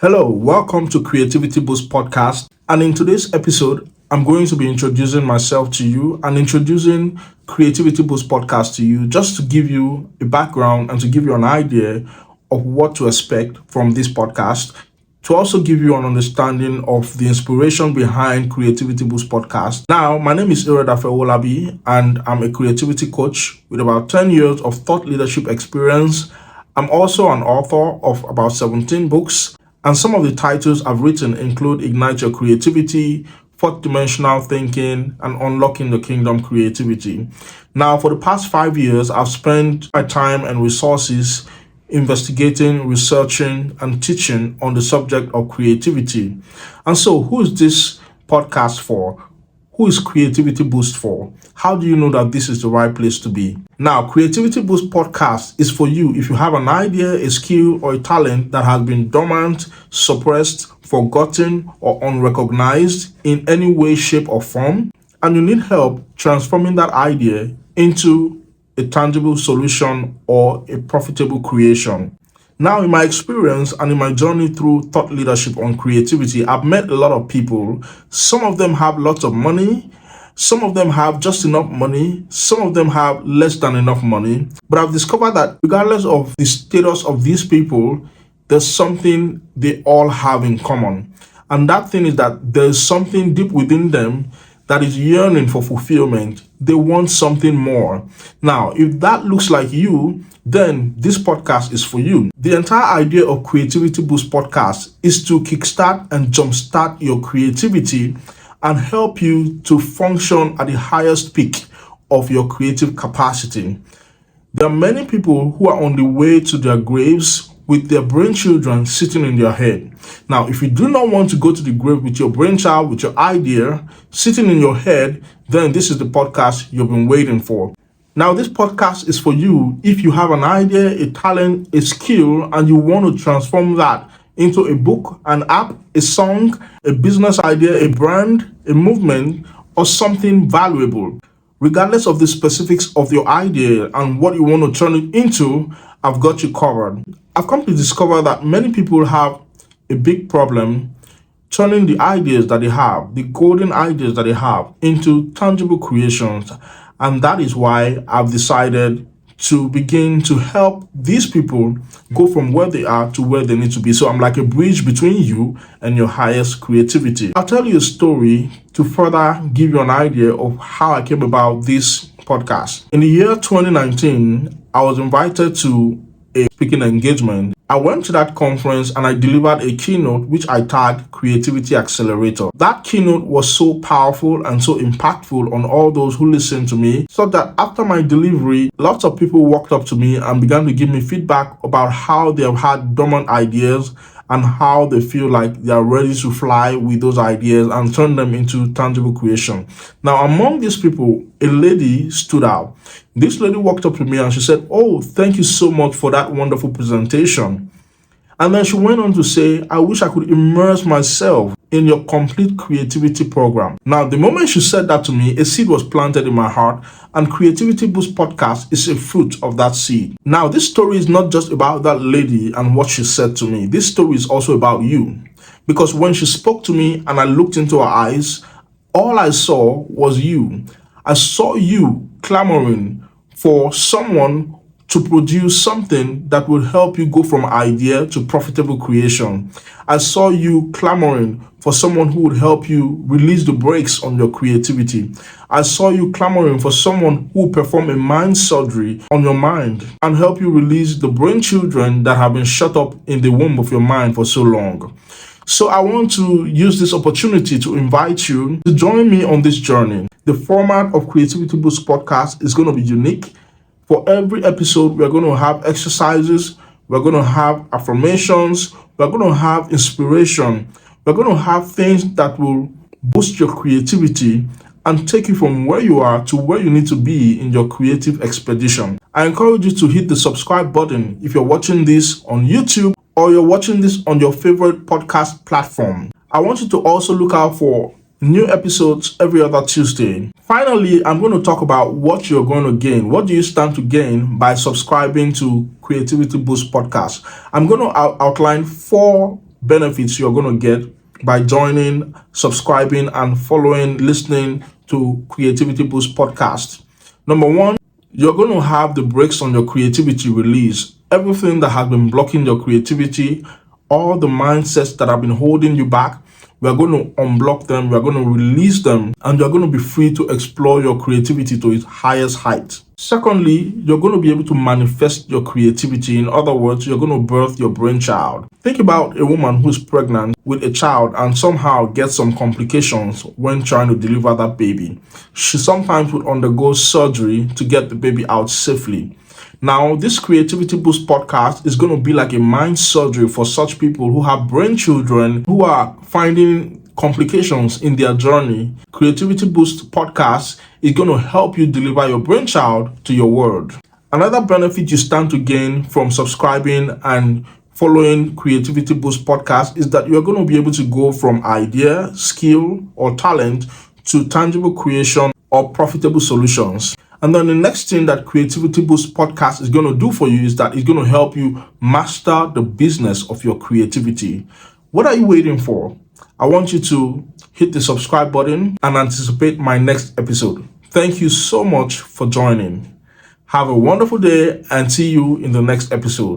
Hello, welcome to Creativity Boost Podcast. And in today's episode, I'm going to be introducing myself to you and introducing Creativity Boost Podcast to you just to give you a background and to give you an idea of what to expect from this podcast, to also give you an understanding of the inspiration behind Creativity Boost Podcast. Now, my name is Irodafe Owolabi, and I'm a creativity coach with about 10 years of thought leadership experience. I'm also an author of about 17 books. And some of the titles I've written include Ignite Your Creativity, Fourth Dimensional Thinking, and Unlocking the Kingdom Creativity. Now, for the past 5 years, I've spent my time and resources investigating, researching, and teaching on the subject of creativity. And so, who is this podcast for? Who is Creativity Boost for? How do you know that this is the right place to be? Now, Creativity Boost Podcast is for you if you have an idea, a skill, or a talent that has been dormant, suppressed, forgotten, or unrecognized in any way, shape, or form, and you need help transforming that idea into a tangible solution or a profitable creation. Now, in my experience and in my journey through thought leadership on creativity, I've met a lot of people. Some of them have lots of money. Some of them have just enough money. Some of them have less than enough money. But I've discovered that regardless of the status of these people, there's something they all have in common. And that thing is that there's something deep within them that is yearning for fulfillment. They want something more. Now, if that looks like you, then this podcast is for you. The entire idea of Creativity Boost Podcast is to kickstart and jumpstart your creativity and help you to function at the highest peak of your creative capacity. There are many people who are on the way to their graves with their brain children sitting in their head. Now, if you do not want to go to the grave with your brainchild, with your idea sitting in your head, then this is the podcast you've been waiting for. Now, this podcast is for you if you have an idea, a talent, a skill, and you want to transform that into a book, an app, a song, a business idea, a brand, a movement, or something valuable. Regardless of the specifics of your idea and what you want to turn it into, I've got you covered. I've come to discover that many people have a big problem turning the ideas that they have, the golden ideas that they have, into tangible creations. And that is why I've decided to begin to help these people go from where they are to where they need to be. So I'm like a bridge between you and your highest creativity. I'll tell you a story to further give you an idea of how I came about this podcast. In the year 2019, I was invited to a speaking engagement. I went to that conference and I delivered a keynote which I tagged Creativity Accelerator. That keynote was so powerful and so impactful on all those who listened to me, so that after my delivery, lots of people walked up to me and began to give me feedback about how they have had dormant ideas and how they feel like they are ready to fly with those ideas and turn them into tangible creation. Now, among these people, a lady stood out. This lady walked up to me and she said, "Oh, thank you so much for that wonderful presentation." And then she went on to say, "I wish I could immerse myself in your complete creativity program." Now, the moment she said that to me, a seed was planted in my heart, and Creativity Boost Podcast is a fruit of that seed. Now, this story is not just about that lady and what she said to me. This story is also about you. Because when she spoke to me and I looked into her eyes, all I saw was you. I saw you clamoring for someone to produce something that will help you go from idea to profitable creation. I saw you clamoring for someone who would help you release the brakes on your creativity. I saw you clamoring for someone who will perform a mind surgery on your mind and help you release the brain children that have been shut up in the womb of your mind for so long. So I want to use this opportunity to invite you to join me on this journey. The format of Creativity Boost Podcast is going to be unique. For every episode, we're going to have exercises, we're going to have affirmations, we're going to have inspiration, we're going to have things that will boost your creativity and take you from where you are to where you need to be in your creative expedition. I encourage you to hit the subscribe button if you're watching this on YouTube or you're watching this on your favorite podcast platform. I want you to also look out for new episodes every other Tuesday. Finally, I'm going to talk about what you're going to gain. What do you stand to gain by subscribing to Creativity Boost Podcast? I'm going to outline 4 benefits you're going to get by joining, subscribing, and following, listening to Creativity Boost podcast. Number one, you're going to have the brakes on your creativity release. Everything that has been blocking your creativity, all the mindsets that have been holding you back, we are going to unblock them, we are going to release them, and you're going to be free to explore your creativity to its highest height. Secondly, you're going to be able to manifest your creativity. In other words, you're going to birth your brainchild. Think about a woman who's pregnant with a child and somehow gets some complications when trying to deliver that baby. She sometimes would undergo surgery to get the baby out safely. Now, this Creativity Boost podcast is going to be like a mind surgery for such people who have brain children who are finding complications in their journey. Creativity Boost podcast is going to help you deliver your brainchild to your world. Another benefit you stand to gain from subscribing and following Creativity Boost podcast is that you're going to be able to go from idea, skill, or talent to tangible creation or profitable solutions. And then the next thing that Creativity Boost podcast is going to do for you is that it's going to help you master the business of your creativity. What are you waiting for? I want you to hit the subscribe button and anticipate my next episode. Thank you so much for joining. Have a wonderful day and see you in the next episode.